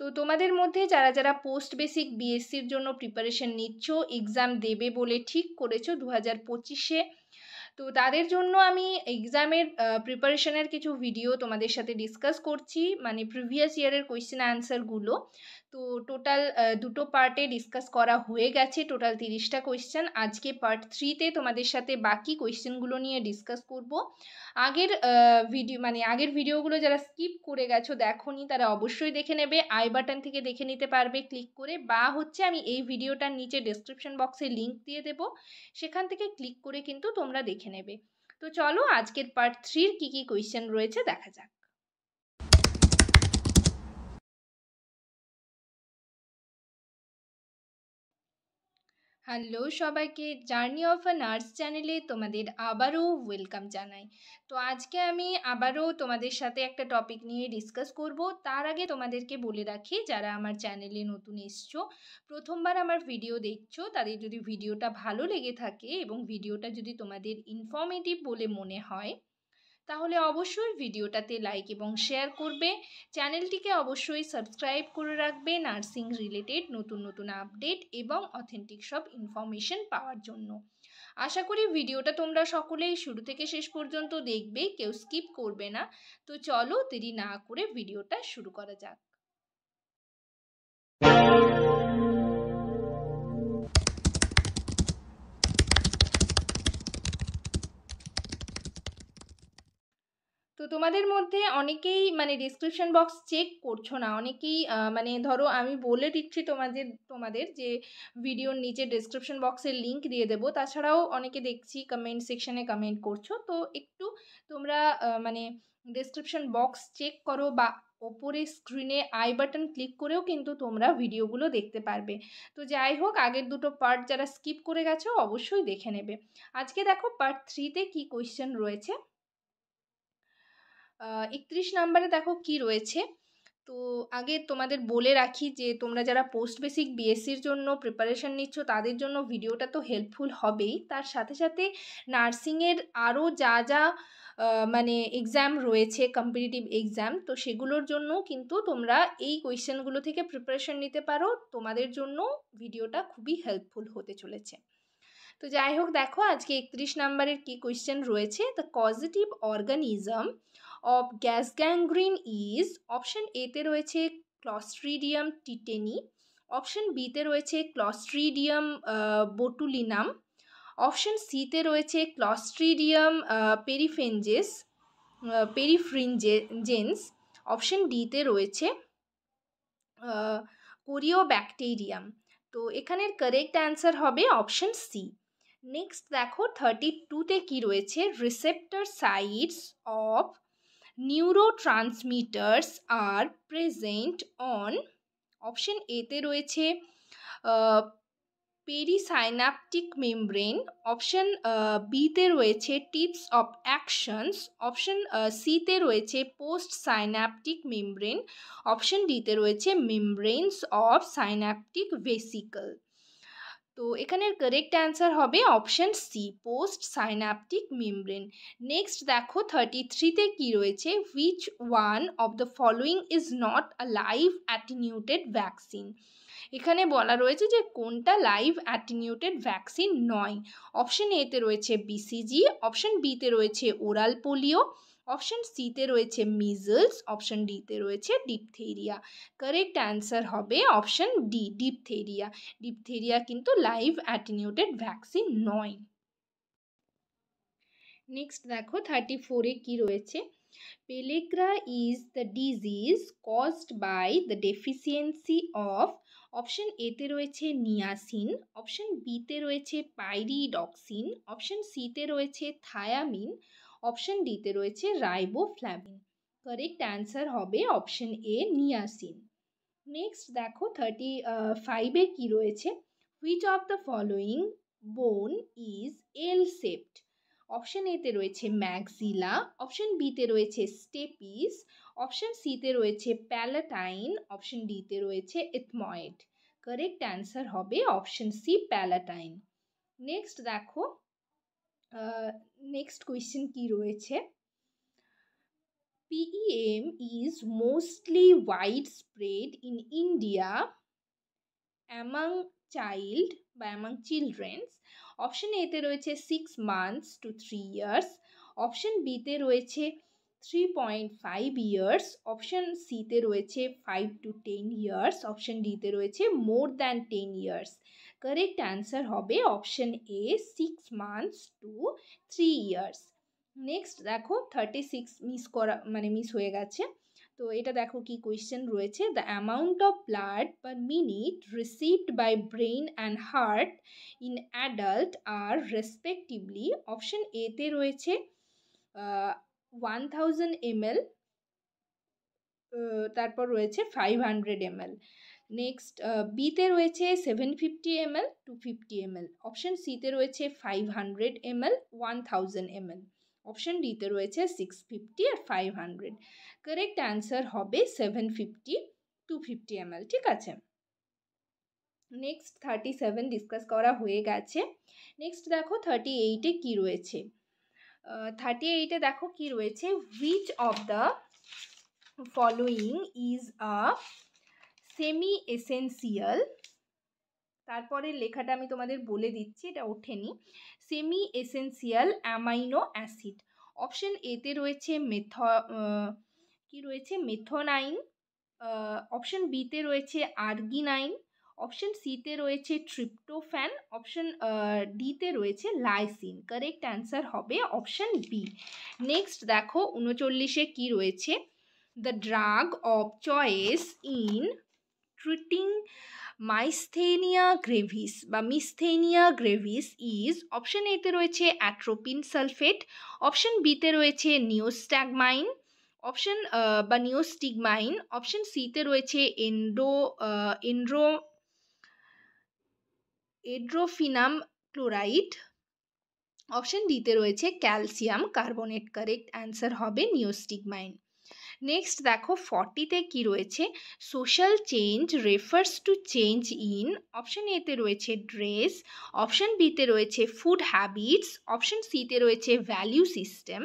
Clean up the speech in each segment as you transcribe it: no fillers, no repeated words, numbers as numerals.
তো তোমাদের মধ্যে যারা যারা পোস্ট বেসিক বিএসসির জন্য প্রিপারেশন নিচ্ছ, এক্সাম দেবে বলে ঠিক করেছো 2025-এ, তো তাদের জন্য আমি এক্সামের প্রিপারেশনের কিছু ভিডিও তোমাদের সাথে ডিসকাস করছি, মানে প্রিভিয়াস ইয়ারের কোয়েশ্চেন অ্যান্সারগুলো। তো টোটাল দুটো পার্টে ডিসকাস করা হয়ে গেছে, টোটাল 30টা কোয়েশ্চেন। আজকে পার্ট 3-তে তোমাদের সাথে বাকি কোয়েশ্চেনগুলো নিয়ে ডিসকাস করব। আগের ভিডিওগুলো যারা স্কিপ করে গেছো, দেখোনি, তারা অবশ্যই দেখে নেবে। আই বাটন থেকে দেখে নিতে পারবে ক্লিক করে, বা হচ্ছে আমি এই ভিডিওটার নিচে ডেসক্রিপশন বক্সে লিঙ্ক দিয়ে দেবো, সেখান থেকে ক্লিক করে কিন্তু তোমরা দেখে নেবে। তো চলো আজকের পার্ট 3-র কী কী কোয়েশ্চেন রয়েছে দেখা যাক। হ্যালো সবাইকে, জার্নি অফ আ নার্স চ্যানেলে তোমাদের আবারও ওয়েলকাম জানাই। তো আজকে আমি আবারও তোমাদের সাথে একটা টপিক নিয়ে ডিসকাস করব। তার আগে তোমাদেরকে বলে রাখি, যারা আমার চ্যানেলে নতুন এসছো, প্রথমবার আমার ভিডিও দেখছো, তাদের যদি ভিডিওটা ভালো লেগে থাকে এবং ভিডিওটা যদি তোমাদের ইনফর্মেটিভ বলে মনে হয়, তাহলে অবশ্যই ভিডিওটাতে লাইক এবং শেয়ার করবে। চ্যানেলটিকে অবশ্যই সাবস্ক্রাইব করে রাখবে নার্সিং রিলেটেড নতুন নতুন আপডেট এবং অথেন্টিক সব ইনফরমেশন পাওয়ার জন্য। আশা করি ভিডিওটা তোমরা সকলেই শুরু থেকে শেষ পর্যন্ত দেখবে, কেউ স্কিপ করবে না। তো চলো দেরি না করে ভিডিওটা শুরু করা যাক। তো তোমাদের মধ্যে অনেকেই মানে ডিসক্রিপশন বক্স চেক করছো না, অনেকেই মানে ধরো আমি বলে দিচ্ছি তোমাদের যে ভিডিওর নিচে ডিসক্রিপশন বক্সের লিঙ্ক দিয়ে দেবো, তাছাড়াও অনেকে দেখছি কমেন্ট সেকশনে কমেন্ট করছো। তো একটু তোমরা মানে ডিসক্রিপশন বক্স চেক করো, বা ওপরে স্ক্রিনে আই বাটন ক্লিক করেও কিন্তু তোমরা ভিডিওগুলো দেখতে পারবে। তো যাই হোক, আগের দুটো পার্ট যারা স্কিপ করে গেছো অবশ্যই দেখে নেবে। আজকে দেখো পার্ট 3-তে কী কোয়েশ্চেন রয়েছে। 31 নাম্বারে দেখো কি রয়েছে। তো আগে তোমাদের বলে রাখি যে তোমরা যারা পোস্ট বেসিক বিএসসির জন্য প্রিপারেশন নিচ্ছ, তাদের জন্য ভিডিওটা তো হেল্পফুল হবেই, তার সাথে সাথে নার্সিংয়ের আরও যা যা মানে এক্সাম রয়েছে, কম্পিটিটিভ এক্সাম, তো সেগুলোর জন্য কিন্তু তোমরা এই কোয়েশ্চেনগুলো থেকে প্রিপারেশন নিতে পারো। তোমাদের জন্য ভিডিওটা খুবই হেল্পফুল হতে চলেছে। তো যাই হোক, দেখো আজকে 31 নাম্বারের কি কোয়েশ্চেন রয়েছে। The causative organism of gas gangrene is, option এতে রয়েছে ক্লস্ট্রিডিয়াম টিটেনি, অপশন বিতে রয়েছে ক্লস্ট্রিডিয়াম বোটুলিনাম, অপশন সিতে রয়েছে ক্লস্ট্রিডিয়াম পেরিফ্রিনজেন্স, অপশন ডিতে রয়েছে কোরিওব্যাকটেরিয়াম। তো এখানের কারেক্ট অ্যান্সার হবে অপশন সি। নেক্সট দেখো 32-তে কি রয়েছে। Receptor sites of neurotransmitters are present on, option এতে রয়েছে পেরিসাইন্যাপটিক মেমব্রেন, অপশন বিতে রয়েছে টিপস অফ অ্যাকশনস, অপশন সিতে রয়েছে পোস্ট সাইন্যাপটিক মেমব্রেন, অপশন ডিতে রয়েছে মেমব্রেনস অফ সাইন্যাপটিক ভেসিকল। তো এখানের কারেক্ট অ্যান্সার হবে option C, post synaptic membrane. Next দেখো 33-তে কি রয়েছে। Which one of the following is not a live attenuated vaccine. এখানে বলা রয়েছে যে কোনটা লাইভ অ্যাটিনিউটেড ভ্যাকসিন নয়। অপশন এতে রয়েছে বিসিজি, অপশন বিতে রয়েছে ওরাল পোলিও, অপশন সিতে রয়েছে মিজলস, অপশন ডিতে রয়েছে ডিপথেরিয়া। কারেক্ট অ্যান্সার হবে অপশন ডি, ডিপথেরিয়া। ডিপথেরিয়া কিন্তু লাইভ অ্যাটিনিউটেড ভ্যাকসিন নয়। নেক্সট দেখো 34-এ কি রয়েছে। Pellagra is the disease caused by the deficiency of, option এতে রয়েছে নিয়াসিন, অপশন বিতে রয়েছে পাইরিডক্সিন, অপশন সিতে রয়েছে থায়ামিন, অপশন ডিতে রয়েছে রাইবোফ্লাভিন। কারেক্ট অ্যান্সার হবে অপশন এ, নিয়াসিন। নেক্সট দেখো 35-এ কি রয়েছে। হুইচ অফ দ্য ফলোয়িং বোন ইজ এল শেপড, অপশন এতে রয়েছে ম্যাক্সিলা, অপশন বিতে রয়েছে স্টেপিস, অপশন সিতে রয়েছে প্যালাটাইন, অপশন ডিতে রয়েছে এথময়েড। কারেক্ট অ্যান্সার হবে অপশন সি, প্যালাটাইন। নেক্সট দেখো নেক্সট কোয়েশ্চেন কি রয়েছে। PEM is mostly widespread in India among children. Option এতে রয়েছে 6 months to 3 years, অপশন বিতে রয়েছে 3.5 years, অপশন সিতে রয়েছে 5 to 10 years, অপশন ডিতে রয়েছে more than 10 years. Correct answer হবে option A 6 months to 3 years. Next দেখো 36 মিস হয়ে গেছে। তো এটা দেখো কি কোয়েশ্চেন রয়েছে, the amount of blood per minute received by brain and heart in adult আর রেসপেক্টিভলি। অপশন এতে রয়েছে 1000 ml, তারপর রয়েছে 500 ml। নেক্সট বিতে রয়েছে 750 ml, 250 ml, অপশন সিতে রয়েছে 500 ml, 1000 ml, অপশন ডিতে রয়েছে 650 আর 500। কারেক্ট অ্যান্সার হবে 750, 250 ml। ঠিক আছে, নেক্সট 37 ডিসকাস করা হয়ে গেছে। নেক্সট দেখো 38-এ কি রয়েছে। 38-এ দেখো কি রয়েছে, which of the following is a semi essential. তারপরে লেখাটা আমি তোমাদের বলে দিচ্ছি, এটা ওঠেনি। Semi essential amino acid. Option এতে রয়েছে মেথোনাইন, অপশন বিতে রয়েছে আর্গিনাইন, অপশন সিতে রয়েছে ট্রিপ্টোফ্যান, অপশন ডিতে রয়েছে লাইসিন। কারেক্ট অ্যান্সার হবে অপশন বি। নেক্সট দেখো 39-এ কি রয়েছে, the drug of choice in treating myasthenia gravis is. Option এতে রয়েছে অ্যাট্রোপিন সালফেট, অপশন বিতে রয়েছে নিওস্ট্যাগমাইন, অপশন নিওস্টিগমাইন, অপশন সিতে রয়েছে এড্রোফিনাম ক্লোরাইড, অপশন ডিতে রয়েছে ক্যালসিয়াম কার্বনেট। কারেক্ট অ্যান্সার হবে নিওস্টিগমাইন। নেক্সট দেখো 40-তে কি রয়েছে, social change refers to change in. Option এতে রয়েছে ড্রেস, অপশন বিতে রয়েছে ফুড হ্যাবিটস, অপশন সিতে রয়েছে ভ্যালিউ সিস্টেম,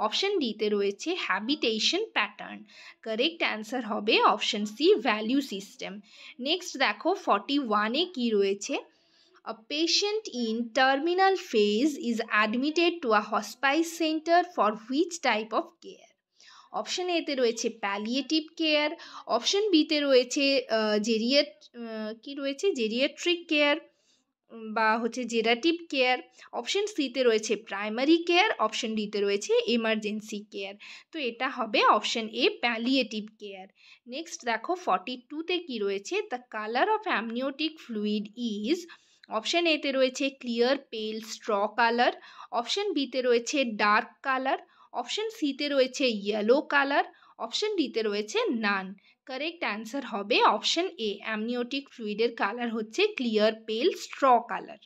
অপশন ডিতে রয়েছে হ্যাবিটেশন প্যাটার্ন। কারেক্ট অ্যান্সার হবে option C value system. Next দেখো 41-এ কি রয়েছে, a patient in terminal phase is admitted to a hospice center for which type of care? Option এতে রয়েছে প্যালিয়েটিভ কেয়ার, অপশন বিতে রয়েছে জেরিয়াট্রিক কেয়ার বা জেরাটিভ কেয়ার, অপশন সিতে রয়েছে প্রাইমারি কেয়ার, অপশন ডিতে রয়েছে এমার্জেন্সি কেয়ার। তো এটা হবে অপশন এ প্যালিয়েটিভ কেয়ার। নেক্সট দেখো 42-তে কি রয়েছে, the colour of amniotic fluid is. Option এতে রয়েছে ক্লিয়ার পেল স্ট্র কালার, অপশন বিতে রয়েছে ডার্ক কালার, অপশন সিতে রয়েছে ইয়েলো কালার, অপশন ডিতে রয়েছে নান। কারেক্ট অ্যান্সার হবে অপশন এ, অ্যামনিওটিক ফ্লুইডের কালার হচ্ছে ক্লিয়ার পেল স্ট্র কালার।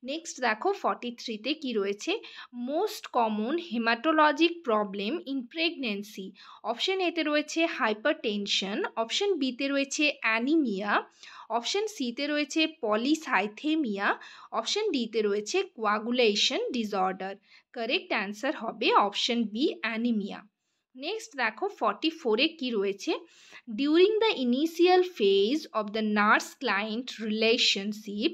নেক্সট দেখো 43-তে কি রয়েছে, most common haematologic problem in pregnancy. Option এতে রয়েছে হাইপারটেনশন, অপশন বিতে রয়েছে অ্যানিমিয়া, অপশন সিতে রয়েছে পলিসাইথেমিয়া, অপশন ডিতে রয়েছে কোয়াগুলেশন ডিসঅর্ডার। কারেক্ট অ্যান্সার হবে অপশন বি অ্যানিমিয়া। নেক্সট দেখো 44-এ কি রয়েছে, during the initial phase of the nurse client relationship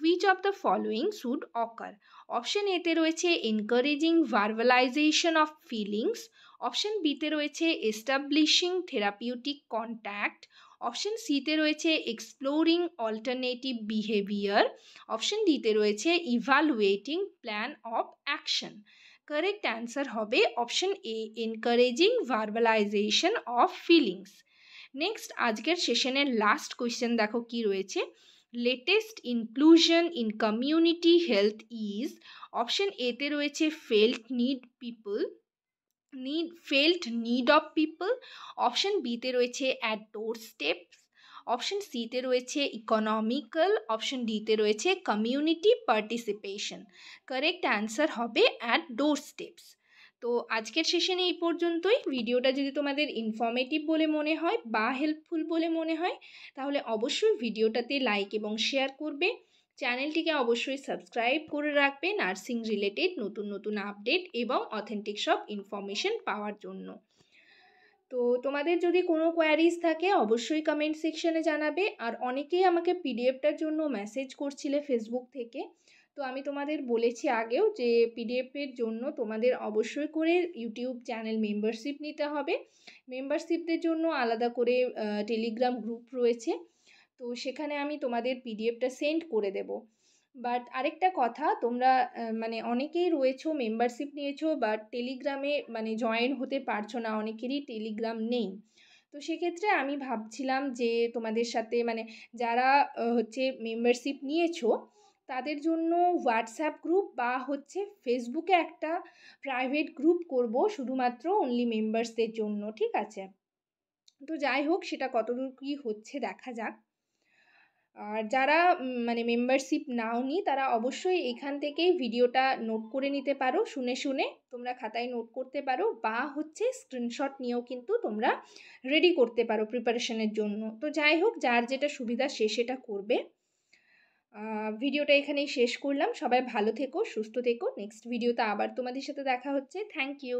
which of the following should occur? Option এতে রয়েছে encouraging verbalisation of feelings, option বিতে রয়েছে এস্টাবলিশিং থেরাপিউটিক কন্ট্যাক্ট, অপশন সিতে রয়েছে এক্সপ্লোরিং অল্টারনেটিভ বিহেভিয়ার, অপশন ডিতে রয়েছে evaluating plan of action. Correct answer হবে option A encouraging verbalisation of feelings. Next আজকের সেশনের লাস্ট কোয়েশ্চেন দেখো কি রয়েছে, latest inclusion in community health is. Option এতে রয়েছে felt need of people, option বিতে রয়েছে অ্যাট ডোর স্টেপস, অপশন সিতে রয়েছে ইকোনমিক্যাল, অপশন ডিতে রয়েছে কমিউনিটি পার্টিসিপেশন। কারেক্ট অ্যান্সার হবে অ্যাট ডোর স্টেপস। তো আজকের সেশনে এই পর্যন্তই। ভিডিওটা যদি তোমাদের ইনফর্মেটিভ বলে মনে হয় বা হেল্পফুল বলে মনে হয় তাহলে অবশ্যই ভিডিওটাতে লাইক এবং শেয়ার করবে, চ্যানেলটিকে অবশ্যই সাবস্ক্রাইব করে রাখবে নার্সিং রিলেটেড নতুন নতুন আপডেট এবং অথেন্টিক সব ইনফরমেশন পাওয়ার জন্য। তো তোমাদের যদি কোনো কোয়ারিজ থাকে অবশ্যই কমেন্ট সেকশনে জানাবে। আর অনেকেই আমাকে পিডিএফটার জন্য মেসেজ করছিলে ফেসবুক থেকে। তো আমি তোমাদের বলেছি আগেও যে পিডিএফের জন্য তোমাদের অবশ্যই করে ইউটিউব চ্যানেল মেম্বারশিপ নিতে হবে। মেম্বারশিপদের জন্য আলাদা করে টেলিগ্রাম গ্রুপ রয়েছে, তো সেখানে আমি তোমাদের পিডিএফটা সেন্ড করে দেব। বাট আরেকটা কথা, তোমরা মানে অনেকেই রয়েছো মেম্বারশিপ নিয়েছো বাট টেলিগ্রামে মানে জয়েন হতে পারছো না, অনেকেরই টেলিগ্রাম নেই। তো সেক্ষেত্রে আমি ভাবছিলাম যে তোমাদের সাথে মানে যারা হচ্ছে মেম্বারশিপ নিয়েছো তাদের জন্য হোয়াটসঅ্যাপ গ্রুপ বা হচ্ছে ফেসবুকে একটা প্রাইভেট গ্রুপ করব শুধুমাত্র অনলি মেম্বার্সদের জন্য, ঠিক আছে? তো যাই হোক, সেটা কতদূর কী হচ্ছে দেখা যাক। আর যারা মানে মেম্বারশিপ নাওনি তারা অবশ্যই এখান থেকেই ভিডিওটা নোট করে নিতে পারো, শুনে শুনে তোমরা খাতায় নোট করতে পারো বা হচ্ছে স্ক্রিনশট নিয়েও কিন্তু তোমরা রেডি করতে পারো প্রিপারেশনের জন্য। তো যাই হোক, যার যেটা সুবিধা সে সেটা করবে। ভিডিওটা এখানেই শেষ করলাম। সবাই ভালো থেকো, সুস্থ থেকো। নেক্সট ভিডিওতে আবার তোমাদের সাথে দেখা হচ্ছে। Thank you.